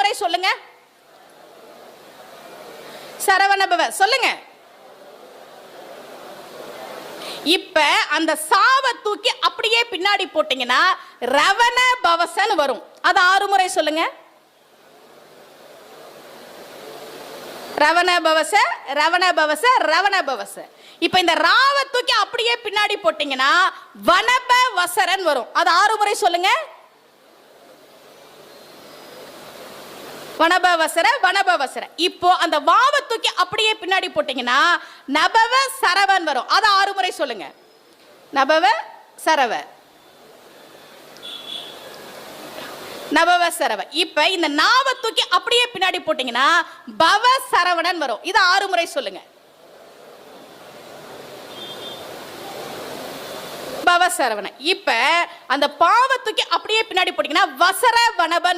முறை சொல்லுங்க. சரவணபவ சொல்லுங்க. இப்ப அந்த சாவை தூக்கி அப்படியே பின்னாடி போட்டீங்கன்னா ரவண பவசன் வரும். அது 6 முறை சொல்லுங்க. ரவண பவச, ரவண பவச, ரவண பவச. இப்ப இந்த ராவ தூக்கி அப்படியே பின்னாடி போட்டீங்கன்னா வனப வசரன் வரும். அது 6 முறை சொல்லுங்க. வனபவசர, வனபவசர. இப்போ அந்த வாவ தூக்கி அப்படியே பின்னாடி போட்டீங்கன்னா நபவ சரவன் வரும். அது 6 முறை சொல்லுங்க. நபவ சரவ, நபவ சரவ. இப்ப இந்த நாவ தூக்கி அப்படியே பின்னாடி போட்டீங்கன்னா பவ சரவணன் வரும். இது 6 முறை சொல்லுங்க. பவ சரவணன். இப்ப அந்த பாவ தூக்கி அப்படியே பின்னாடி போட்டீங்கன்னா வசர வனபன்